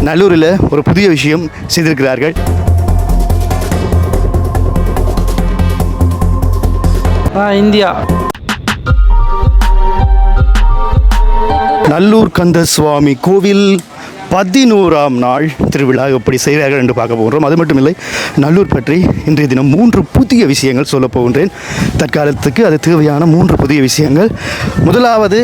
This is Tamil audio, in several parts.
நல்லூரில் ஒரு புதிய விஷயம் செய்திருக்கிறார்கள். இந்தியா நல்லூர் கந்த சுவாமி கோவில் 11ஆம் நாள் திருவிழா எப்படி செய்கிறார்கள் என்று பார்க்க போகிறோம். அது மட்டும் இல்லை, நல்லூர் பற்றி இன்றைய தினம் 3 புதிய விஷயங்கள் சொல்லப் போகின்றேன். தற்காலத்துக்கு அது தேவையான 3 புதிய விஷயங்கள். முதலாவது,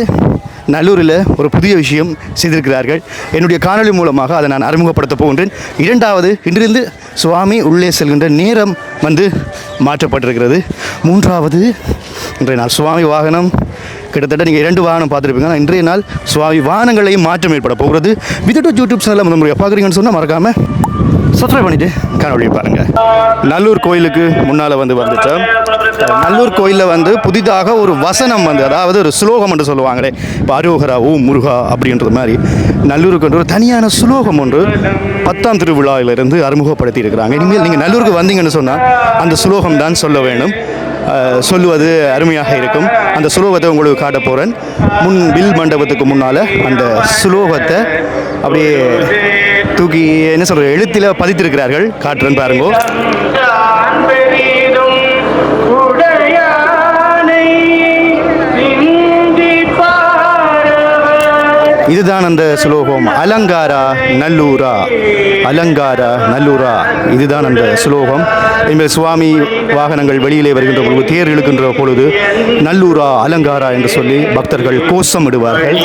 நல்லூரில் ஒரு புதிய விஷயம் செய்திருக்கிறார்கள். என்னுடைய காணொலி மூலமாக அதை நான் அறிமுகப்படுத்தப் போகின்றேன். இரண்டாவது, இன்றிலிருந்து சுவாமி உள்ளே செல்கின்ற நேரம் மாற்றப்பட்டிருக்கிறது. மூன்றாவது, இன்றைய நாள் சுவாமி வாகனம் கிட்டத்தட்ட நீங்கள் 2 வாகனம் பார்த்துருப்பீங்க. ஆனால் இன்றைய நாள் சுவாமி வாகனங்களையும் மாற்றம் ஏற்பட போகிறது. வித் யூடியூப் சேனலில் முதல் பார்க்குறீங்கன்னு சொன்னால் மறக்காமல் சப்ஸ்கிரைப் பண்ணிவிட்டு காணொலியை பாருங்கள். நல்லூர் கோயிலுக்கு முன்னால் வந்துட்டோம். நல்லூர் கோயிலில் புதிதாக ஒரு வசனம் அதாவது ஒரு சுலோகம் என்று சொல்லுவாங்களே, இப்போ அரோகரா ஓ முருகா அப்படின்றது மாதிரி நல்லூருக்கு ஒரு தனியான சுலோகம் ஒன்று 10ஆம் திருவிழாவிலிருந்து அறிமுகப்படுத்தி இருக்கிறாங்க. இனிமேல் நீங்கள் நல்லூருக்கு வந்தீங்கன்னு சொன்னால் அந்த சுலோகம் தான் சொல்ல வேண்டும். சொல்லுவது அருமையாக இருக்கும். அந்த சுலோகத்தை உங்களுக்கு காட்ட போகிறேன். வில் மண்டபத்துக்கு முன்னால் அந்த சுலோகத்தை அப்படியே தூக்கி என்ன சொல்கிற எழுத்தில் பதித்திருக்கிறார்கள். காட்டுறேன்னு பாருங்க. இதுதான் அந்த சுலோகம். அலங்காரா நல்லூரா, அலங்காரா நல்லூரா, இதுதான் அந்த சுலோகம். இனிமேல் சுவாமி வாகனங்கள் வெளியிலே வருகின்ற பொழுது, தேர் இழுக்கின்ற பொழுது நல்லூரா அலங்காரா என்று சொல்லி பக்தர்கள் கோஷமிடுவார்கள்.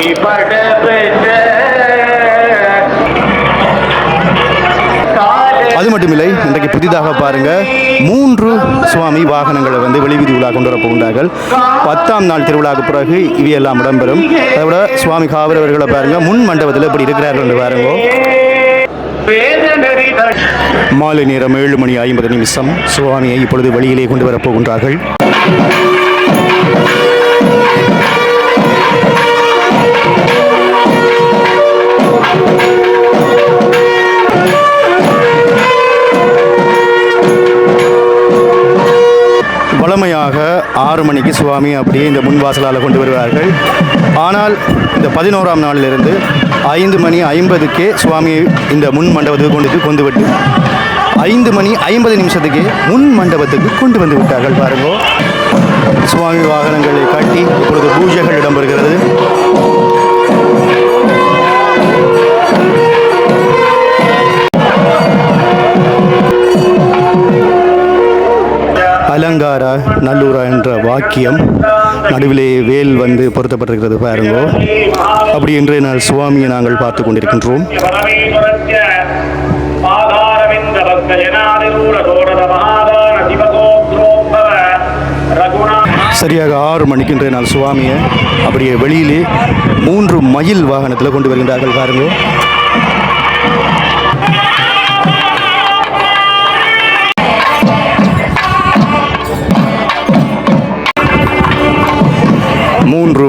அது மட்டுமில்லை, இன்றைக்கு புதிதாக பாருங்கள் 3 சுவாமி வாகனங்களை வெளிவீதி உலா கொண்டு வர போகின்றார்கள். 10ஆம் நாள் திருவிழாவுக்கு பிறகு இவையெல்லாம் இடம்பெறும். அதை விட சுவாமி காவலர்களை பாருங்கள் முன் மண்டபத்தில் எப்படி இருக்கிறார்கள் என்று பாருங்க. மாலை நேரம் 7:50 சுவாமியை இப்பொழுது வெளியிலே கொண்டு வரப்போகின்றார்கள். வழமையாக 6 மணிக்கு சுவாமி அப்படியே இந்த முன் வாசலால் கொண்டு வருவார்கள். ஆனால் இந்த 11ஆம் நாளிலிருந்து 5:50 சுவாமியை இந்த முன் மண்டபத்துக்கு கொண்டு விட்டு 5:50 முன் மண்டபத்துக்கு கொண்டு வந்து விட்டார்கள். பாருங்க, சுவாமி வாகனங்களை காட்டி இப்பொழுது பூஜைகள் இடம்பெறுகிறது. அலங்காரா நல்லூரா என்ற வாக்கியம் நடுவிலே வேல் பொருத்தப்பட்டிருக்கிறது. பாருங்க, அப்படி இன்றைய நாள் சுவாமியை நாங்கள் பார்த்து கொண்டிருக்கின்றோம். சரியாக 6 மணிக்கு இன்றைய நாள் சுவாமியை அப்படியே வெளியிலே 3 மயில் வாகனத்தில் கொண்டு வருகின்றார்கள். பாருங்க,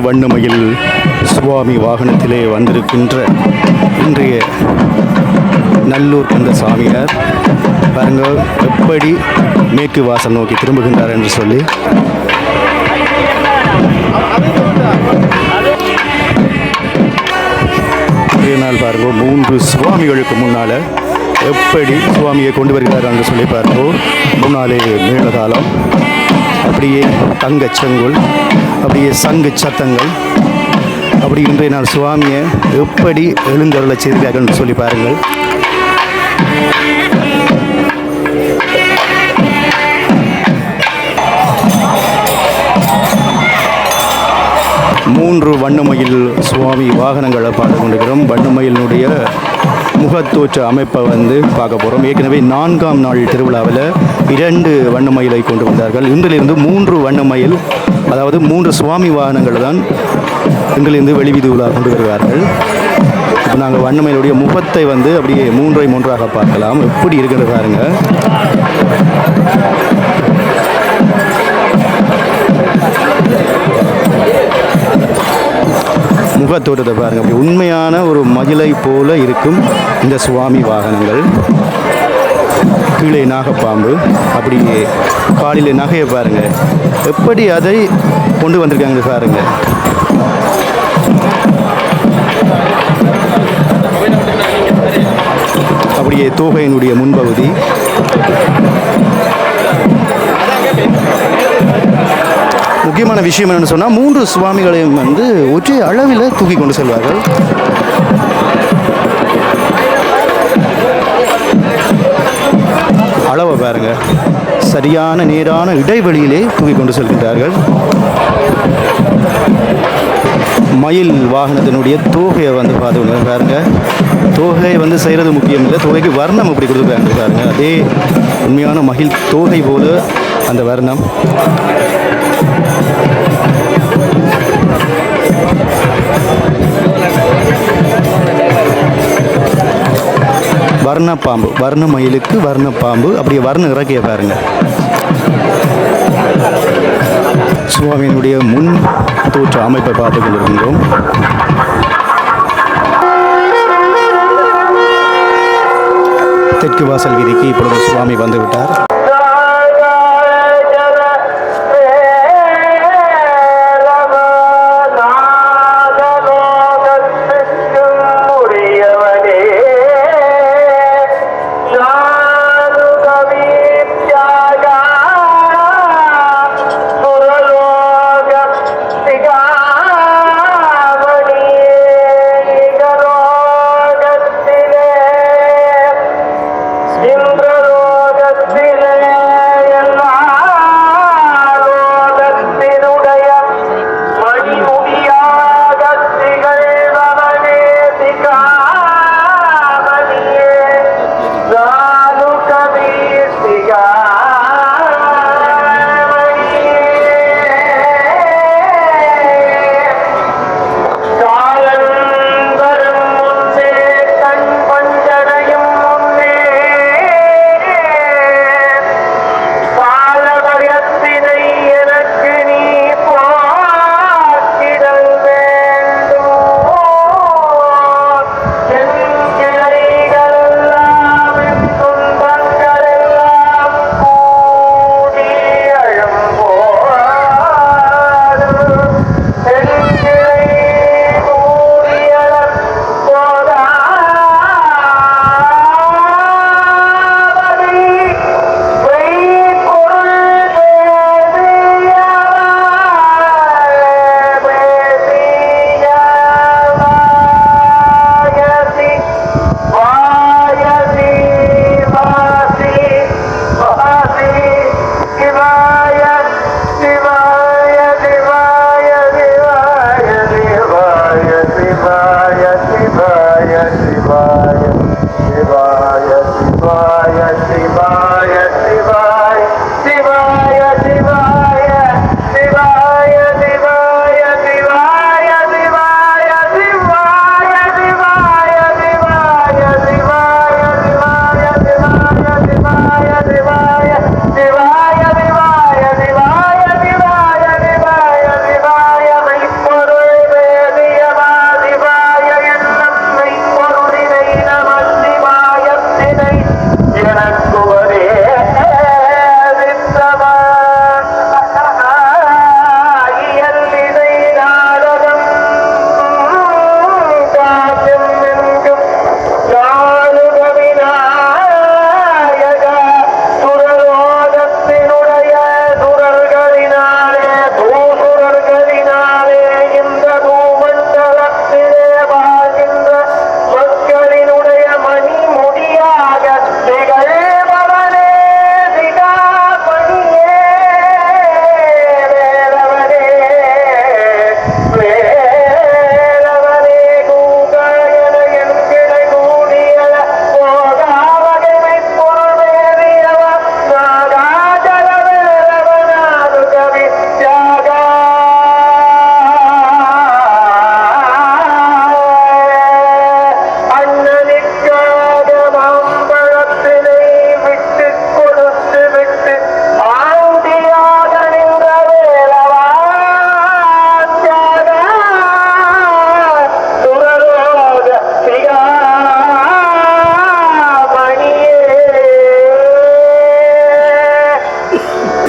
வண்ணமயில் சுவாமி வாகனத்திலே வந்திருக்கின்ற இன்றைய நல்லூர் கந்த சாமியார் பாருங்க எப்படி மேற்கு வாசல் நோக்கி திரும்புகின்றார் என்று சொல்லி. நாள் பாருங்க 3 சுவாமிகளுக்கு முன்னால் எப்படி சுவாமியை கொண்டு வருகிறார் என்று சொல்லி பாருங்க. முன்னாலே மேளதாளம், அப்படியே தங்கச்செங்கோல், அப்படியே சங்கு சத்தங்கள், அப்படி இன்றைய நாள் சுவாமியை எப்படி எழுந்தருளை செய்கிறார்கள் என்று சொல்லி பாருங்கள். மூன்று வண்ணமயில் சுவாமி வாகனங்களை பார்த்து கொண்டிருக்கிறோம். வண்ணமயிலினுடைய முகத்தோற்ற அமைப்பை பார்க்க போகிறோம். ஏற்கனவே 4ஆம் நாள் திருவிழாவில் 2 வண்ணமயிலை கொண்டு வந்தார்கள். இன்றிலிருந்து 3 வண்ணமயில், அதாவது 3 சுவாமி வாகனங்கள் தான் இன்றிலிருந்து வெளிவீதி உலா கொண்டு வருவார்கள். இப்போ நாங்கள் வண்ணமயிலுடைய முகத்தை அப்படியே 3ஐ 3ஆக பார்க்கலாம். எப்படி இருக்கிறது பாருங்கள். முகத்தோட்டத்தை பாருங்கள். அப்படி உண்மையான ஒரு மகிழை போல இருக்கும் இந்த சுவாமி வாகனங்கள். கீழே நாகப்பாம்பு, அப்படி காலிலே நகையை பாருங்கள், எப்படி அதை கொண்டு வந்திருக்காங்க பாருங்கள். தோகையினுடைய முன்பகுதி. முக்கியமான விஷயம் என்னென்னு சொன்னால் 3 சுவாமிகளையும் ஒற்றை அளவில் தூக்கி கொண்டு செல்வார்கள். அளவை பாருங்க, சரியான நேரான இடைவெளியிலே தூக்கி கொண்டு செல்கின்றார்கள். மயில் வாகனத்தினுடைய தோகையை பார்த்துக்கோங்க பாருங்க. தோகையை செய்கிறது முக்கியம் இல்லை, தோகைக்கு வர்ணம் அப்படி கொடுத்துருக்காங்க பாருங்க. அதே உண்மையான மயில் தோகை போல அந்த வர்ணம். வர்ணப்பாம்பு, வர்ண மயிலுக்கு வர்ணப்பாம்பு, அப்படியே வர்ண இறக்கிய பாருங்க. சுவாமியினுடைய முன் தோற்ற அமைப்பை பார்த்து கொண்டிருக்கின்றோம். தெற்கு வாசல் வீதிக்கு இப்பொழுது சுவாமி வந்துவிட்டார்.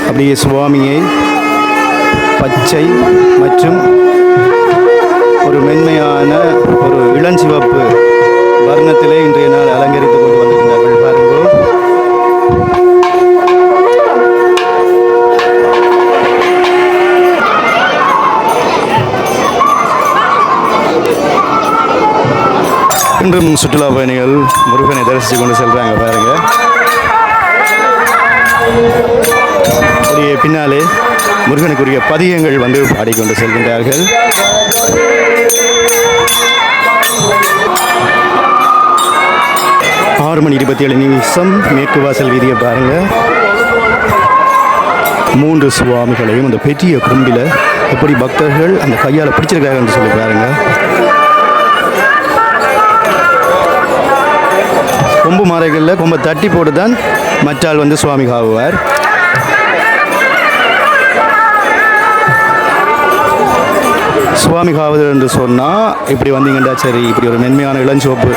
அப்படியே சுவாமியை பச்சை மற்றும் ஒரு மென்மையான ஒரு இளஞ்சிவப்பு வர்ணத்திலே இன்றைய நாள் அலங்கரித்து கொண்டு வந்திருந்தார்கள். இன்றும் சுற்றுலா பயணிகள் முருகனை தரிசித்து கொண்டு செல்றாங்க பாருங்க. அப்படியே பின்னாலே முருகனுக்குரிய பதிகங்கள் வந்து பாடிக்கொண்டு செல்கின்றார்கள். ஆறு மணி 27 மேற்கு வாசல் வீதியை பாருங்க. 3 சுவாமிகளையும் அந்த பெரிய கும்பில எப்படி பக்தர்கள் அந்த கையால் பிடிச்சிருக்காங்க என்று சொல்லி பாருங்க. கொம்பு மாறைகளில் கொம்பை தட்டி போட்டு தான் மற்றால் வந்து சுவாமி காவுவார். சுவாமி காவுதல் என்று சொன்னால் இப்படி வந்தீங்கன்னா சரி, இப்படி ஒரு மென்மையான இளஞ்சோப்பு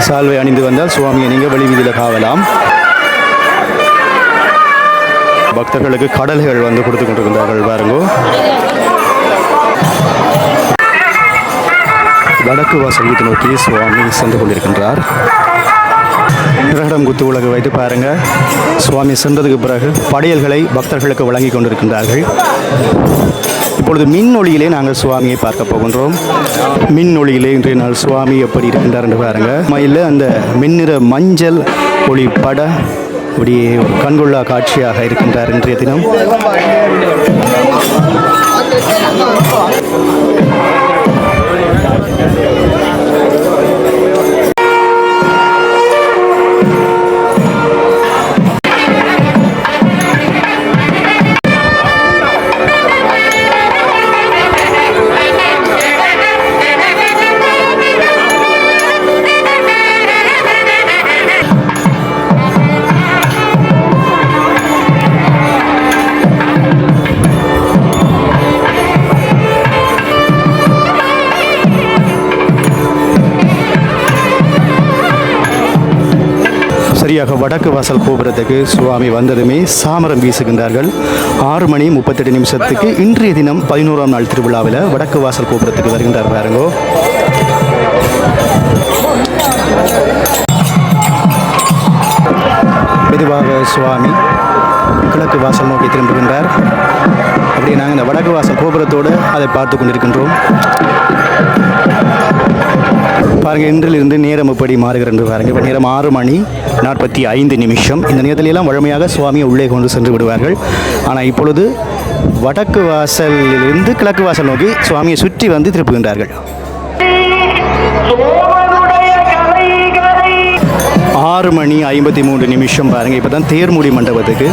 சால்வை அணிந்து வந்தால் சுவாமியை நீங்கள் வெளி வீதியில் காவலாம். பக்தர்களுக்கு கடல்கள் வந்து கொடுத்து கொண்டிருக்கிறார்கள் பாருங்க. வடக்கு வாசல் வீட்டை நோக்கி சுவாமி சென்று கொண்டிருக்கின்றார். இரடம் குத்து உலகு வைத்து பாருங்க. சுவாமி சென்றதுக்கு பிறகு படையல்களை பக்தர்களுக்கு வழங்கி கொண்டிருக்கின்றார்கள். இப்பொழுது மின் ஒளியிலே நாங்கள் சுவாமியை பார்க்க போகின்றோம். மின் ஒளியிலே இன்றைய நாள் சுவாமி எப்படி இருக்கின்றார் என்று பாருங்க. மயில அந்த மின்னிற மஞ்சள் ஒளி பட இப்படியே ஒரு கண்கொள்ளா காட்சியாக இருக்கின்றார் இன்றைய தினம். சரியாக வடக்கு வாசல் கோபுரத்துக்கு சுவாமி வந்ததுமே சாமரம் வீசுகின்றார்கள். 6 மணி 38 இன்றைய தினம் 11ஆம் நாள் திருவிழாவில் வடக்கு வாசல் கோபுரத்துக்கு வருகின்றார் பாருங்கோ. மெதுவாக சுவாமி கிழக்கு வாசல் நோக்கி திரும்புகின்றார். அப்படியே நாங்கள் இந்த வடக்கு வாசல் கோபுரத்தோடு அதை பார்த்து கொண்டிருக்கின்றோம். பாருங்க, இன்றிலிருந்து நேரம் எப்படி மாறுகிறது என்று பாருங்க. இப்போ நேரம் 6 மணி 45. இந்த நேரத்திலெல்லாம் வழமையாக சுவாமியை உள்ளே கொண்டு சென்று விடுவார்கள். ஆனால் இப்பொழுது வடக்கு வாசலிலிருந்து கிழக்கு வாசல் நோக்கி சுவாமியை சுற்றி வந்து திருப்புகின்றார்கள். 6 மணி 53 பாருங்க. இப்போ தான் தேர்முடி மண்டபத்துக்கு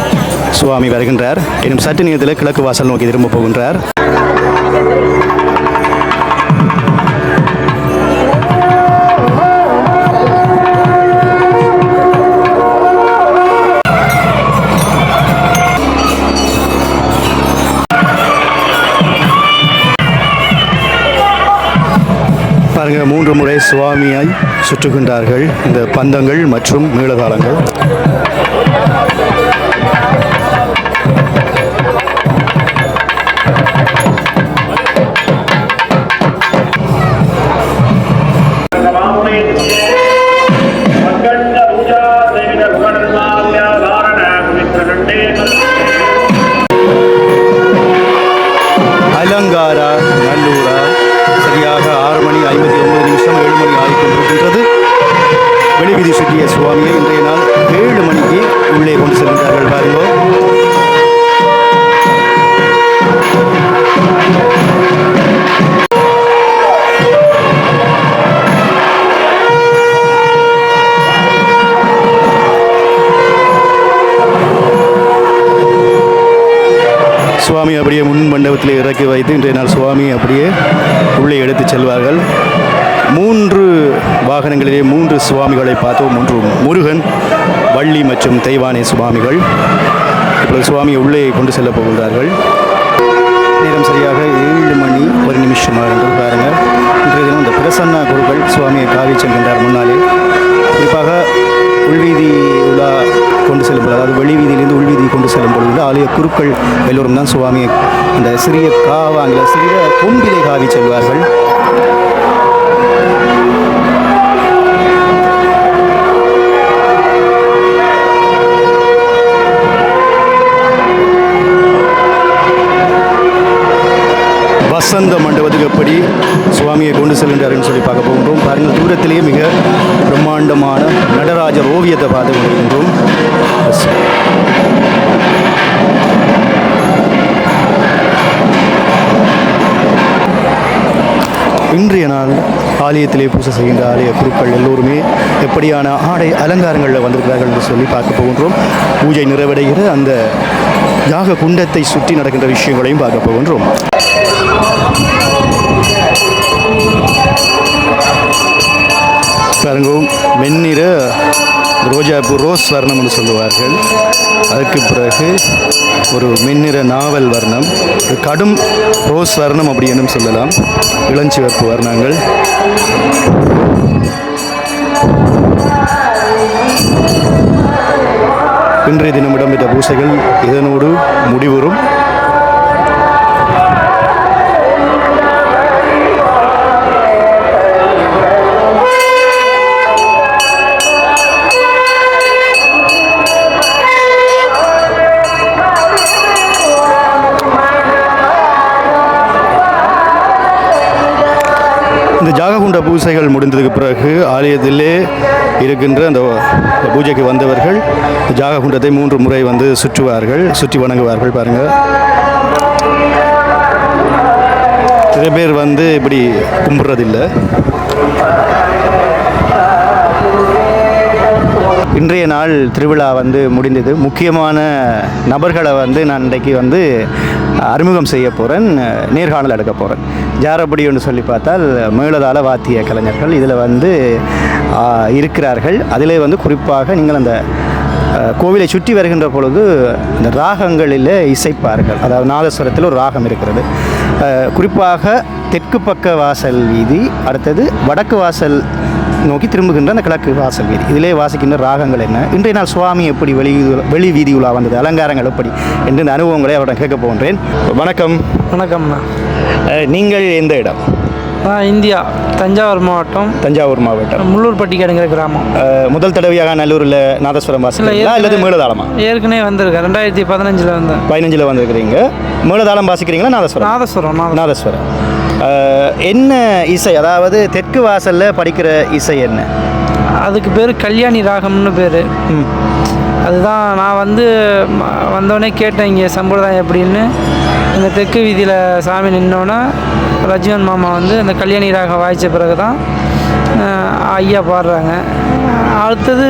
சுவாமி வருகின்றார். இன்னும் சற்று நேரத்தில் கிழக்கு வாசல் நோக்கி திரும்ப போகின்றார். பாருங்க, 3 முறை சுவாமியாய் சுற்றுகின்றார்கள் இந்த பந்தங்கள் மற்றும் மேளதாளங்கள். அலங்காரா நல்லூரா சரியாக 6 மணி 59 7 மணி ஆகிக்கொண்டிருக்கின்றது. வெளிவீதி சுற்றிய சுவாமியை இன்றைய நாள் 7 மணிக்கு உள்ளே கொண்டு செல்கின்றார்கள் பாருங்க. சுவாமி அப்படியே முன் மண்டபத்தில் இறக்கி வைத்து இன்றைய நாள் சுவாமி அப்படியே உள்ளே எடுத்து செல்வார்கள். 3 வாகனங்களிலே 3 சுவாமிகளை பார்த்தோம். 1 முருகன், வள்ளி மற்றும் தெய்வானை சுவாமிகள். இப்பொழுது சுவாமியை உள்ளே கொண்டு செல்ல போகின்றார்கள். நேரம் சரியாக 7 மணி 1 நிமிஷம் என்று பாருங்கள். இன்றைய தினம் இந்த பிரசன்னா குருக்கள் சுவாமியை காவி செல்கின்றார் முன்னாலே. குறிப்பாக உள்வீதி உலா கொண்டு செல்லும்போது, அதாவது வெளி வீதியிலிருந்து உள்வீதி கொண்டு செல்லும் பொழுது ஆலய குருக்கள் எல்லோரும் தான் சுவாமியை அந்த சிறிய காவாங்கில சிறிய கொம்பிலை காவி செல்வார்கள். வசந்த மண்டபத்துக்கு எப்படி சுவாமியை கொண்டு செல்கின்றார்னு சொல்லி பார்க்க போகின்றோம். பாருங்கள், தூரத்திலேயே மிக பிரம்மாண்டமான நடராஜர் ஓவியத்தை பார்த்து கொண்டிருக்கின்றோம். இன்றைய நாள் ஆலயத்திலே பூஜை செய்கின்ற ஆலய குருக்கள் எல்லோருமே எப்படியான ஆடை அலங்காரங்களில் வந்திருக்கிறார்கள் என்று சொல்லி பார்க்க போகின்றோம். பூஜை நிறைவடைகிற அந்த யாக குண்டத்தை சுற்றி நடக்கின்ற விஷயங்களையும் பார்க்க போகின்றோம். பாருங்க, வெண்ணிற ரோஜாப்பூ ரோஸ் வர்ணம் என்று சொல்லுவார்கள். அதற்கு பிறகு ஒரு மென்னிற நாவல் வர்ணம், கடும் ரோஸ் வர்ணம் அப்படி என்னும் சொல்லலாம். இளஞ்சிவப்பு வர்ணங்கள். இன்றைய தினம் இடம்பெற்ற பூசைகள் இதனோடு முடிவுறும். இந்த ஜாககுண்ட பூசைகள் முடிந்ததுக்கு பிறகு ஆலயத்திலே இருக்கின்ற அந்த பூஜைக்கு வந்தவர்கள் ஜாககுண்டத்தை 3 முறை வந்து சுற்றுவார்கள், சுற்றி வணங்குவார்கள். பாருங்கள், நிறைய பேர் வந்து இப்படி கும்பிட்றதில்லை. இன்றைய நாள் திருவிழா வந்து முடிந்தது. முக்கியமான நபர்களை வந்து நான் இன்றைக்கு வந்து அறிமுகம் செய்ய போகிறேன், நேர்காணல் எடுக்க போகிறேன். யார் அப்படி ஒன்று சொல்லி பார்த்தால் மேளதாள வாத்திய கலைஞர்கள் இதில் வந்து இருக்கிறார்கள். அதிலே வந்து குறிப்பாக நீங்கள் அந்த கோவிலை சுற்றி வருகின்ற பொழுது இந்த ராகங்களில் இசைப்பார்கள். அதாவது நாதஸ்வரத்தில் ஒரு ராகம் இருக்கிறது. குறிப்பாக தெற்கு பக்க வாசல் வீதி, அடுத்தது வடக்கு வாசல் நோக்கி திரும்புகின்ற அந்த கிழக்கு வாசல் வீதி, இதிலே வாசிக்கின்ற ராகங்கள் என்ன, இன்றைய நாள் சுவாமி எப்படி வெளி வீதி உலா வந்தது, அலங்காரங்கள் எப்படி என்று இந்த அனுபவங்களை அவரிடம் கேட்க போகின்றேன். வணக்கம். வணக்கம்ண்ணா. நீங்கள் எந்த இடம்? இந்தியா, தஞ்சாவூர் மாவட்டம். தஞ்சாவூர் மாவட்டம், முள்ளூர்பட்டிங்கிற கிராமம். முதல் தடவையாக நல்லூரில் நாதஸ்வரம் வாசிக்கிறீங்களா அல்லது மேளதாளமா? ஏற்கனவே வந்திருக்கேன், 2015 வந்தேன். 15 வந்திருக்கிறீங்க. மேளதாளம் வாசிக்கிறீங்களா நாதஸ்வரம்? நாதஸ்வரம். என்ன இசை, அதாவது தெற்கு வாசலில் படிக்கிற இசை என்ன? அதுக்கு பேர் கல்யாணி ராகம்னு பேர். அதுதான் நான் வந்து வந்தோடனே கேட்டேன் இங்கே சம்பிரதாயம் எப்படின்னு. இந்த தெற்கு வீதியில் சாமி நின்னோன்னா ரஜிவன் மாமா வந்து அந்த கல்யாணி ராகம் வாய்ச்ச பிறகு தான் ஐயா பாடுறாங்க. அடுத்தது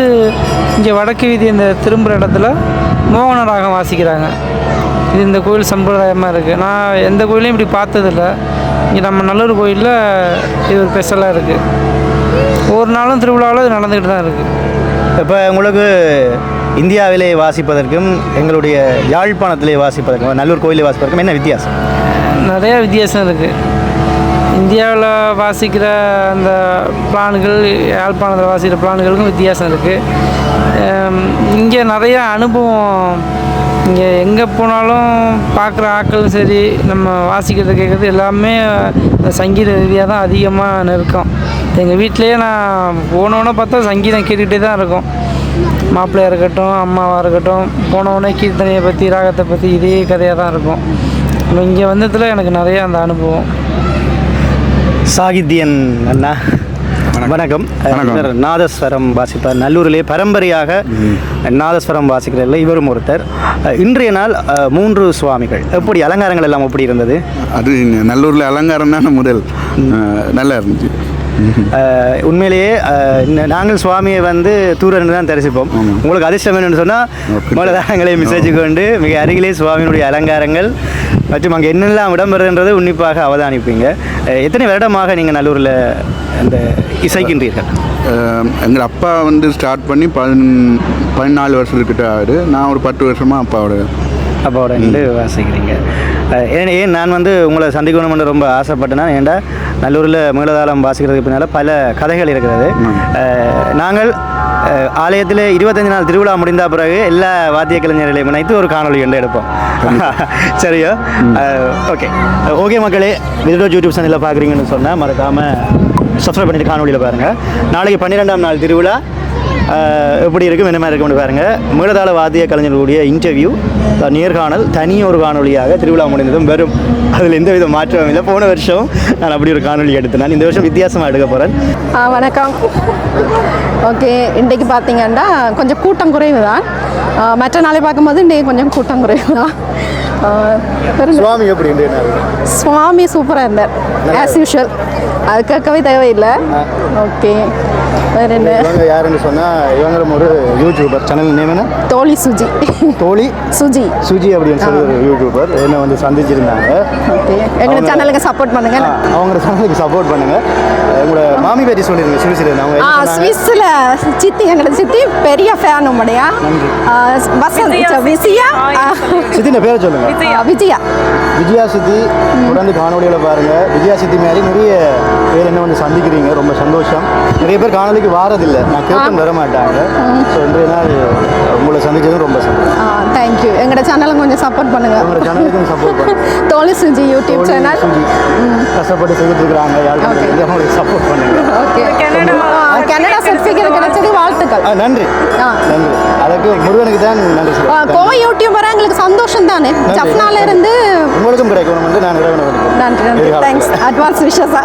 இங்கே வடக்கு வீதி இந்த திரும்புகிற இடத்துல மோகன ராகம் வாசிக்கிறாங்க. இது இந்த கோயில் சம்பிரதாயமாக இருக்குது. நான் எந்த கோயிலையும் இப்படி பார்த்ததில்ல. இங்கே நம்ம நல்லூர் கோயிலில் இது ஒரு ஸ்பெஷலாக இருக்குது. ஒவ்வொரு நாளும் திருவிழாவில் இது நடந்துக்கிட்டு தான் இருக்குது. இப்போ உங்களுக்கு இந்தியாவிலே வாசிப்பதற்கும் எங்களுடைய யாழ்ப்பாணத்திலே வாசிப்பதற்கும் நல்லூர் கோயிலே வாசிப்பதற்கும் என்ன வித்தியாசம்? நிறையா வித்தியாசம் இருக்குது. இந்தியாவில் வாசிக்கிற அந்த பிளான்கள் யாழ்ப்பாணத்தில் வாசிக்கிற பிளான்களுக்கும் வித்தியாசம் இருக்குது. இங்கே நிறையா அனுபவம். இங்கே எங்கே போனாலும் பார்க்குற ஆட்களும் சரி, நம்ம வாசிக்கிறது கேட்குறது எல்லாமே சங்கீத ரீதியாக தான் அதிகமாக நெருக்கம். எங்கள் வீட்டிலையே நான் போனோன்னே பார்த்தா சங்கீதம் கேட்டுக்கிட்டே தான் இருக்கும். மாப்பிள்ளையாக இருக்கட்டும், அம்மாவாக இருக்கட்டும், போனவுடனே கீர்த்தனையை பற்றி ராகத்தை பற்றி இதே கதையாக தான் இருக்கும். இப்போ இங்கே வந்ததில் எனக்கு நிறையா அந்த அனுபவம். சாகித்யன் அண்ணா வணக்கம். நாதஸ்வரம் வாசிப்பார், நல்லூரிலே பரம்பரையாக நாதஸ்வரம் வாசிக்கிறதில்ல இவரும் ஒருத்தர். இன்றைய நாள் 3 சுவாமிகள் எப்படி அலங்காரங்கள் எல்லாம் எப்படி இருந்தது? அது நல்லூரில் அலங்காரம் தானே முதல் நல்லா இருந்துச்சு. உண்மையிலேயே நாங்கள் சுவாமியை வந்து தூரன்னு தான் தரிசிப்போம். உங்களுக்கு அதிர்ஷ்டம் என்னன்னு சொன்னால் மேலதாரங்களை மிசேஜ் கொண்டு மிக அருகிலே சுவாமியினுடைய அலங்காரங்கள் மற்றும் அங்கே என்னெல்லாம் இடம்பெறுன்றது உன்னிப்பாக அவதானிப்பீங்க. எத்தனை வருடமாக நீங்கள் நல்லூரில் அந்த இசைக்கின்றீர்கள்? எங்கள் அப்பா வந்து ஸ்டார்ட் பண்ணி 14 வருஷத்துக்கிட்ட ஆகுது. நான் ஒரு 10 வருஷமாக அப்பாவோட நின்று வாசிக்கிறீங்க. ஏன் நான் வந்து உங்களை சந்திக்கணும்னு ரொம்ப ஆசைப்பட்டேன்னா, ஏன்டா நல்லூரில் மேளதாளம் வாசிக்கிறதுக்கு பின்னால் பல கதைகள் இருக்கிறது. நாங்கள் ஆலயத்தில் 25 நாள் திருவிழா முடிந்த பிறகு எல்லா வாத்திய கலைஞர்களையும் இணைத்து ஒரு காணொலி ஒன்று எடுப்போம். சரியா? ஓகே மக்களே, விதோ யூடியூப் சேனலில் பார்க்குறீங்கன்னு சொன்னால் மறக்காமல் சப்ஸ்கிரைப் பண்ணிட்டு காணொலியில் பாருங்கள். நாளைக்கு 12ஆம் நாள் திருவிழா எப்படி இருக்கும் என்ன மாதிரி இருக்கும்னு பாருங்கள். மேலதாள வாத்திய கலைஞர்களுடைய இன்டர்வியூ நேர்காணல் தனி ஒரு காணொலியாக திருவிழா முடிந்ததும் வரும். அதில் எந்த வித மாற்றமும் இல்லை. போன வருஷம் நான் அப்படி ஒரு காணொலி எடுத்தேன். நான் இந்த வருஷம் வித்தியாசமாக எடுக்க போகிறேன். வணக்கம். ஓகே, இன்றைக்கு பார்த்தீங்கன்னா கொஞ்சம் கூட்டம் குறைவு தான். மற்ற நாளை பார்க்கும்போது இன்றைக்கு கொஞ்சம் கூட்டம் குறைவு தான். சுவாமி எப்படி சுவாமி சூப்பராக இருந்தார் ஆஸ் யூஷுவல். அது கேட்கவே தேவையில்லை. ஓகே, வேறு என்ன? இவங்க யாருன்னு சொன்னால் இவங்களும் ஒரு யூடியூபர். சேனல் நேம் என்ன? தோழி சுஜி. தோழி சுஜி சுஜி அப்படின்னு சொல்லி ஒரு யூடியூபர் என்னை வந்து சந்திச்சிருந்தாங்க. ஓகே, எங்களோட சேனலுக்கு சப்போர்ட் பண்ணுங்க. அவங்க சேனலுக்கு சப்போர்ட் பண்ணுங்க. உங்களோட மாமி பற்றி சொல்லிடுங்க. சுவிஸ்ல அவங்க சுவிஸ்ல சித்தி, எங்களோட சித்தி பெரிய ஃபேன் உடைய. விஜயா சித்தின பேரை சொல்லுங்க. விஜயா விஜயா சித்தி தொடர்ந்து காணொலிகளை பாருங்க. விஜயா சித்தி மாதிரி நிறைய பேர் என்ன வந்து சந்திக்கிறீங்க. ரொம்ப சந்தோஷம். நிறைய பேர் காணொலிக்கு வாரதில்லை. நான் கேட்கும் வர மாட்டாங்க. ஸோ இன்றைய நாள் உங்களை சந்திச்சதும் ரொம்ப சந்தோஷம். தேங்க்யூ. எங்களோட சேனலும் கொஞ்சம் சப்போர்ட் பண்ணுங்க. உங்களோட சேனலுக்கும் சப்போர்ட் பண்ணுங்க. தோழி சுஜி யூடியூப் சேனல் கஷ்டப்பட்டு செய்துட்டு இருக்கிறாங்க. யாருக்கு அவங்களுக்கு சப்போர்ட் பண்ணுங்க. ஓகே, கனடா சர்டிஃபிகேட் கிடைச்சது வாழ்த்துக்கள். நன்றி நன்றி. அதுக்கு முருகனுக்கு தான் நன்றி சொல்லுவேன். கோவை யூடியூபரா எங்களுக்கு சந்தோஷம் தானே. ஜப்னால இருந்து உங்களுக்கும் கிடைக்கணும் வந்து நான் இறைவனை நன்றி நன்றி. தேங்க்ஸ். அட்வான்ஸ் விஷஸா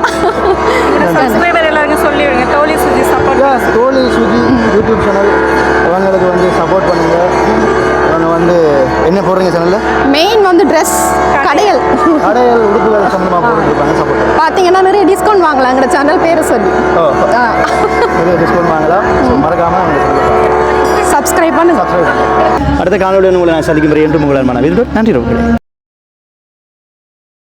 சப்ஸ்கிரைபர் எல்லாருக்கும் சொல்லிவிடுங்க. தோழி சுஜி சப்போர்ட். தோழி சுஜி யூடியூப் சேனல் அவங்களுக்கு வந்து சப்போர்ட் பண்ணுங்க. அவங்க வந்து என்ன போடுறீங்க சேனலில்? மெயின் வந்து ட்ரெஸ் கடையல் உடுப்புகள் சம்பந்தமாக போட்டுருப்பாங்க. சப்போர்ட் பார்த்தீங்கன்னா நிறைய டிஸ்கவுண்ட் வாங்கலாம். எங்களோட சேனல் பேரை சொல்லி நிறைய டிஸ்கவுண்ட் வாங்கலாம். மறக்காமல் சப்ஸ்கிரைப் பண்ணுங்க. அடுத்த காணொலியில் உங்களை நான் சந்திக்கும் முறை என்று உங்களால் நன்றி.